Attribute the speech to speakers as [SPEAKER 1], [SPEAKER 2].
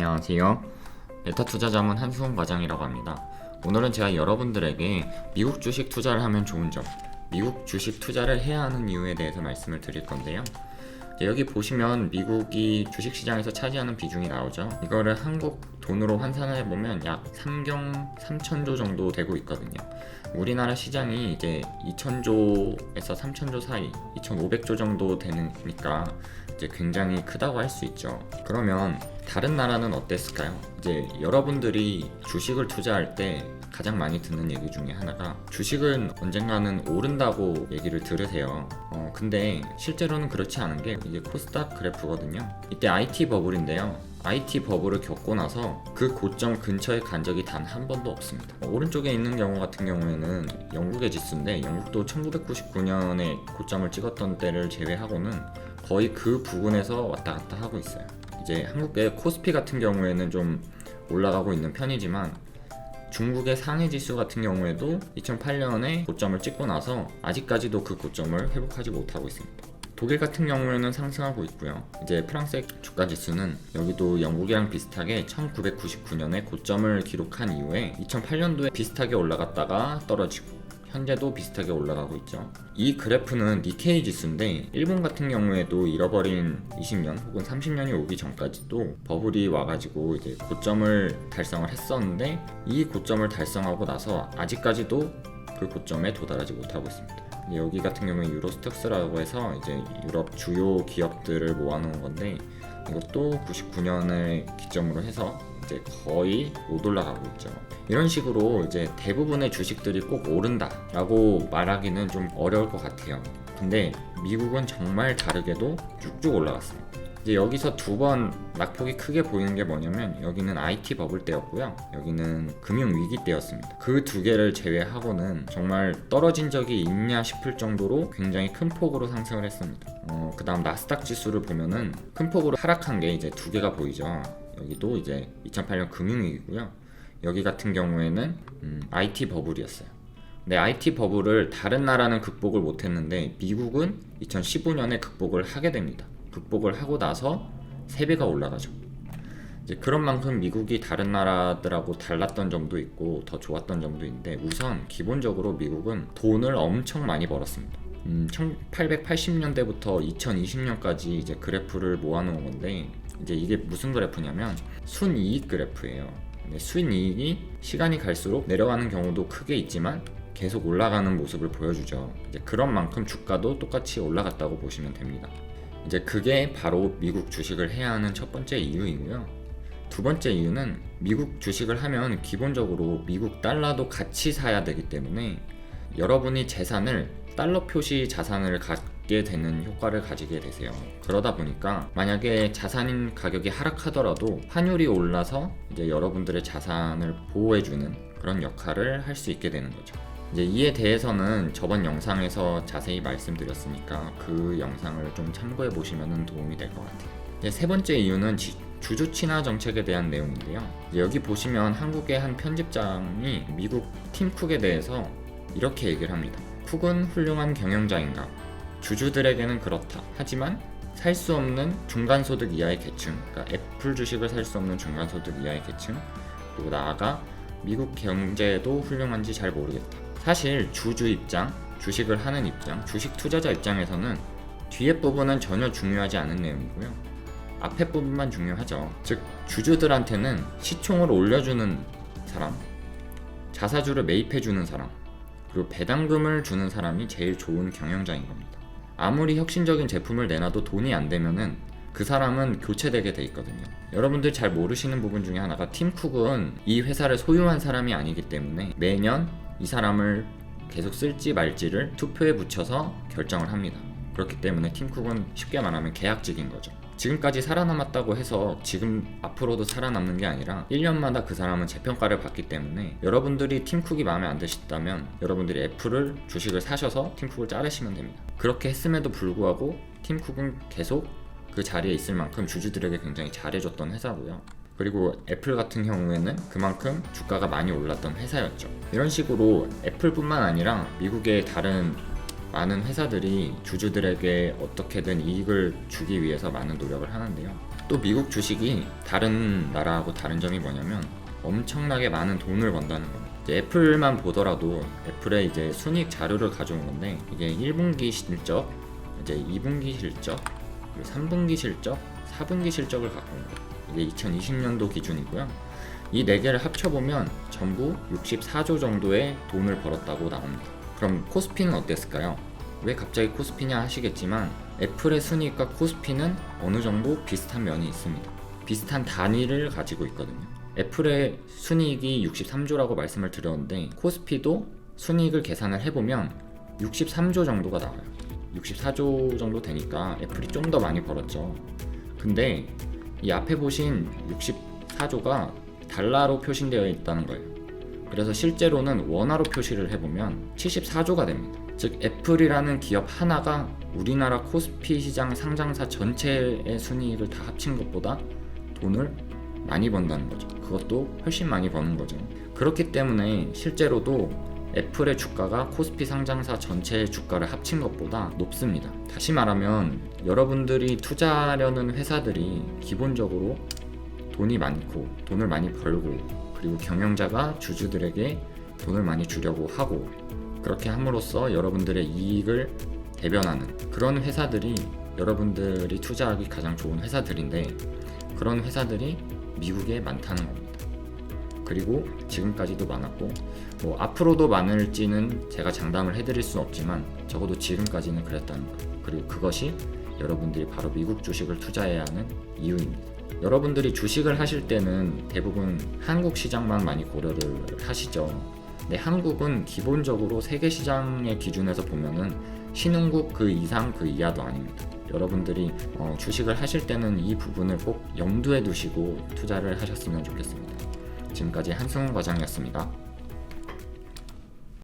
[SPEAKER 1] 안녕하세요. 베타 투자 자문 한수홍 과장이라고 합니다. 오늘은 제가 여러분들에게 미국 주식 투자를 하면 좋은 점, 미국 주식 투자를 해야 하는 이유에 대해서 말씀을 드릴 건데요. 여기 보시면 미국이 주식시장에서 차지하는 비중이 나오죠. 이거를 한국 돈으로 환산해 보면 약 3경 3천조 정도 되고 있거든요. 우리나라 시장이 이제 2천조에서 3천조 사이, 2,500조 정도 되니까 이제 굉장히 크다고 할 수 있죠. 그러면 다른 나라는 어땠을까요? 이제 여러분들이 주식을 투자할 때 가장 많이 듣는 얘기 중에 하나가 주식은 언젠가는 오른다고 얘기를 들으세요. 근데 실제로는 그렇지 않은 게 이게 코스닥 그래프거든요. 이때 IT 버블인데요. IT 버블을 겪고 나서 그 고점 근처에 간 적이 단 한 번도 없습니다. 오른쪽에 있는 경우 같은 경우에는 영국의 지수인데 영국도 1999년에 고점을 찍었던 때를 제외하고는 거의 그 부근에서 왔다 갔다 하고 있어요. 이제 한국의 코스피 같은 경우에는 좀 올라가고 있는 편이지만 중국의 상해 지수 같은 경우에도 2008년에 고점을 찍고 나서 아직까지도 그 고점을 회복하지 못하고 있습니다. 독일 같은 경우에는 상승하고 있고요. 이제 프랑스의 주가 지수는 여기도 영국이랑 비슷하게 1999년에 고점을 기록한 이후에 2008년도에 비슷하게 올라갔다가 떨어지고 현재도 비슷하게 올라가고 있죠. 이 그래프는 니케이 지수인데 일본 같은 경우에도 잃어버린 20년 혹은 30년이 오기 전까지도 버블이 와가지고 이제 고점을 달성을 했었는데 이 고점을 달성하고 나서 아직까지도 그 고점에 도달하지 못하고 있습니다. 여기 같은 경우에 유로스톡스라고 해서 이제 유럽 주요 기업들을 모아놓은 건데 이것도 99년을 기점으로 해서 이제 거의 못 올라가고 있죠. 이런 식으로 이제 대부분의 주식들이 꼭 오른다라고 말하기는 좀 어려울 것 같아요. 근데 미국은 정말 다르게도 쭉쭉 올라갔습니다. 이제 여기서 두 번 낙폭이 크게 보이는 게 뭐냐면 여기는 IT 버블 때였고요. 여기는 금융위기 때였습니다. 그 두 개를 제외하고는 정말 떨어진 적이 있냐 싶을 정도로 굉장히 큰 폭으로 상승을 했습니다. 그 다음 나스닥 지수를 보면은 큰 폭으로 하락한 게 이제 두 개가 보이죠. 여기도 이제 2008년 금융위기고요. 여기 같은 경우에는 IT 버블이었어요. 근데 IT 버블을 다른 나라는 극복을 못했는데 미국은 2015년에 극복을 하게 됩니다. 극복을 하고 나서 3배가 올라가죠. 이제 그런 만큼 미국이 다른 나라들하고 달랐던 점도 있고 더 좋았던 점도 있는데 우선 기본적으로 미국은 돈을 엄청 많이 벌었습니다. 1880년대부터 2020년까지 이제 그래프를 모아놓은 건데 이제 이게 무슨 그래프냐면 순이익 그래프예요. 순이익이 시간이 갈수록 내려가는 경우도 크게 있지만 계속 올라가는 모습을 보여주죠. 이제 그런 만큼 주가도 똑같이 올라갔다고 보시면 됩니다. 이제 그게 바로 미국 주식을 해야 하는 첫 번째 이유이고요. 두 번째 이유는 미국 주식을 하면 기본적으로 미국 달러도 같이 사야 되기 때문에 여러분이 재산을 달러 표시 자산을 갖게 되는 효과를 가지게 되세요. 그러다 보니까 만약에 자산 가격이 하락하더라도 환율이 올라서 이제 여러분들의 자산을 보호해주는 그런 역할을 할 수 있게 되는 거죠. 이제 이에 대해서는 저번 영상에서 자세히 말씀드렸으니까 그 영상을 좀 참고해 보시면 도움이 될 것 같아요. 이제 세 번째 이유는 주주 친화 정책에 대한 내용인데요. 여기 보시면 한국의 한 편집장이 미국 팀 쿡에 대해서 이렇게 얘기를 합니다. 쿡은 훌륭한 경영자인가? 주주들에게는 그렇다. 하지만 살 수 없는 중간소득 이하의 계층, 그러니까 애플 주식을 살 수 없는 중간소득 이하의 계층, 그리고 나아가 미국 경제도 훌륭한지 잘 모르겠다. 사실 주주 입장, 주식을 하는 입장, 주식 투자자 입장에서는 뒤에 부분은 전혀 중요하지 않은 내용이고요. 앞에 부분만 중요하죠. 즉 주주들한테는 시총을 올려주는 사람, 자사주를 매입해주는 사람, 그리고 배당금을 주는 사람이 제일 좋은 경영자인 겁니다. 아무리 혁신적인 제품을 내놔도 돈이 안 되면은 그 사람은 교체되게 돼 있거든요. 여러분들 잘 모르시는 부분 중에 하나가 팀쿡은 이 회사를 소유한 사람이 아니기 때문에 매년 이 사람을 계속 쓸지 말지를 투표에 붙여서 결정을 합니다. 그렇기 때문에 팀쿡은 쉽게 말하면 계약직인 거죠. 지금까지 살아남았다고 해서 지금 앞으로도 살아남는 게 아니라 1년마다 그 사람은 재평가를 받기 때문에 여러분들이 팀쿡이 마음에 안 드셨다면 여러분들이 애플을 주식을 사셔서 팀쿡을 자르시면 됩니다. 그렇게 했음에도 불구하고 팀쿡은 계속 그 자리에 있을 만큼 주주들에게 굉장히 잘해줬던 회사고요. 그리고 애플 같은 경우에는 그만큼 주가가 많이 올랐던 회사였죠. 이런 식으로 애플뿐만 아니라 미국의 다른 많은 회사들이 주주들에게 어떻게든 이익을 주기 위해서 많은 노력을 하는데요. 또 미국 주식이 다른 나라하고 다른 점이 뭐냐면 엄청나게 많은 돈을 번다는 겁니다. 이제 애플만 보더라도 애플의 이제 순이익 자료를 가져온 건데 이게 1분기 실적, 이제 2분기 실적, 그리고 3분기 실적, 4분기 실적을 갖고 온 거예요. 이게 2020년도 기준이고요. 이 4개를 합쳐보면 전부 64조 정도의 돈을 벌었다고 나옵니다. 그럼 코스피는 어땠을까요? 왜 갑자기 코스피냐 하시겠지만 애플의 순이익과 코스피는 어느 정도 비슷한 면이 있습니다. 비슷한 단위를 가지고 있거든요. 애플의 순이익이 63조라고 말씀을 드렸는데 코스피도 순이익을 계산을 해보면 63조 정도가 나와요. 64조 정도 되니까 애플이 좀 더 많이 벌었죠. 근데 이 앞에 보신 64조가 달러로 표시되어 있다는 거예요. 그래서 실제로는 원화로 표시를 해보면 74조가 됩니다. 즉 애플이라는 기업 하나가 우리나라 코스피 시장 상장사 전체의 순이익을 다 합친 것보다 돈을 많이 번다는 거죠. 그것도 훨씬 많이 버는 거죠. 그렇기 때문에 실제로도 애플의 주가가 코스피 상장사 전체의 주가를 합친 것보다 높습니다. 다시 말하면 여러분들이 투자하려는 회사들이 기본적으로 돈이 많고 돈을 많이 벌고 그리고 경영자가 주주들에게 돈을 많이 주려고 하고 그렇게 함으로써 여러분들의 이익을 대변하는 그런 회사들이 여러분들이 투자하기 가장 좋은 회사들인데 그런 회사들이 미국에 많다는 겁니다. 그리고 지금까지도 많았고 뭐 앞으로도 많을지는 제가 장담을 해드릴 수는 없지만 적어도 지금까지는 그랬다는 거예요. 그리고 그것이 여러분들이 바로 미국 주식을 투자해야 하는 이유입니다. 여러분들이 주식을 하실 때는 대부분 한국 시장만 많이 고려를 하시죠. 근데 한국은 기본적으로 세계 시장의 기준에서 보면은 신흥국 그 이상 그 이하도 아닙니다. 여러분들이 주식을 하실 때는 이 부분을 꼭 염두에 두시고 투자를 하셨으면 좋겠습니다. 지금까지 한승훈 과장이었습니다.